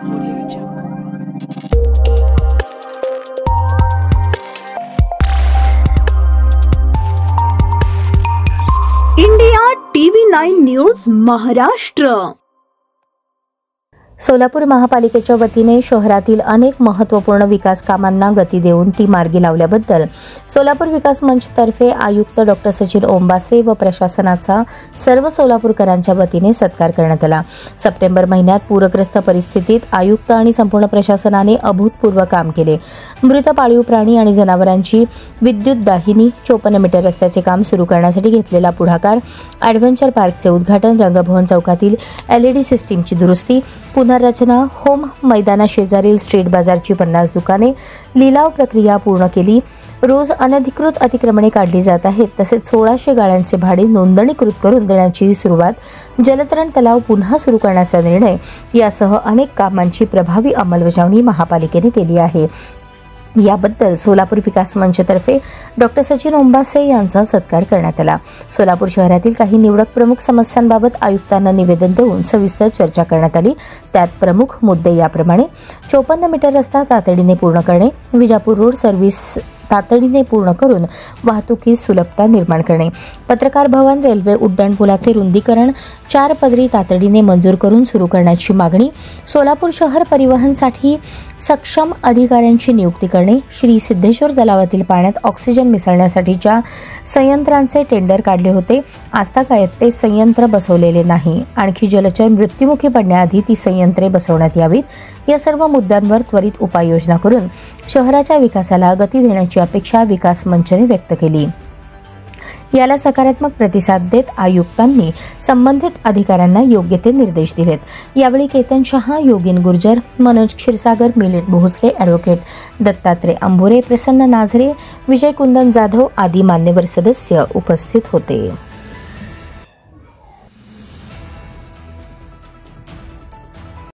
India TV9 news Maharashtra. Solapur महापालिकेच्या वतीने शहरातील अनेक महत्त्वपूर्ण विकास कामांना गती देऊन ती मार्गी लावल्याबद्दल सोलापूर विकास मंचतर्फे आयुक्त डॉ. सचिन ओंबासे व प्रशासनाचा सर्व सोलापूरकरांच्या वतीने सत्कार करण्यात आला। सप्टेंबर महिन्यात पूरग्रस्त परिस्थितीत आयुक्त आणि संपूर्ण प्रशासनाने अभूतपूर्व काम केले। मृत पाळीव प्राणी आणि जनावरांची विद्युत दाहिनी 54 मीटर रस्त्याचे काम सुरू करण्यासाठी घेतलेला पुढाकार, ॲडव्हेंचर पार्कचे उद्घाटन, रंगभवन चौकातील LED सिस्टीमची दुरुस्ती, पुनर्रचना, होम मैदानाशेजारील स्ट्रीट बाजारची 50 दुकाने, लिलाव प्रक्रिया पूर्ण केली। रोज अनधिकृत अतिक्रमणे काढली जात आहेत। तसेच 1600 गाड्यांचे भाडे नोंदणीकृत करून देण्याची सुरुवात, जलतरण तलाव पुन्हा सुरू करण्याचा निर्णय यासह अनेक कामांची प्रभावी अंमलबजावणी महापालिकेने केली आहे। याबद्दल सोलापूर विकास मंचतर्फे डॉ. सचिन ओंबासे यांचा सत्कार करण्यात आला। सोलापूर शहरातील काही निवडक प्रमुख समस्यांबाबत आयुक्तांना निवेदन देऊन सविस्तर चर्चा करण्यात आली। त्यात प्रमुख मुद्दे याप्रमाणे: 54 मीटर रस्ता तातडीने पूर्ण करणे, विजापूर रोड सर्व्हिस तातडीने पूर्ण करून वाहतुकीस सुलभता निर्माण करणे, पत्रकार भवन, रेल्वे उड्डाणपुलाचे रुंदीकरण 4 पदरी तातडीने मंजूर करून सुरू करण्याची मागणी, सोलापूर शहर परिवहनसाठी सक्षम अधिकाऱ्यांची नियुक्ती करणे, श्री सिद्धेश्वर तलावातील पाण्यात ऑक्सिजन मिसळण्यासाठीच्या संयंत्रांचे टेंडर काढले होते, आजतागायत ते संयंत्र बसवलेले नाही, आणखी जलचर मृत्युमुखी पडण्याआधी ती संयंत्रे बसवण्यात यावीत, या सर्व मुद्द्यांवर त्वरित उपाययोजना करून शहराच्या विकासाला गती देण्याची अपेक्षा विकास मंचने व्यक्त केली। याला सकारात्मक प्रतिसाद देत आयुक्तांनी संबंधित अधिकाऱ्यांना योग्य ते निर्देश दिलेत। यावेळी केतन शहा, योगीन गुर्जर, मनोज क्षीरसागर, मिलिंद भोसले, ॲडव्होकेट दत्तात्रय अंबोरे, प्रसन्न नाझरे, विजय कुंदन जाधव आदी मान्यवर सदस्य उपस्थित होते।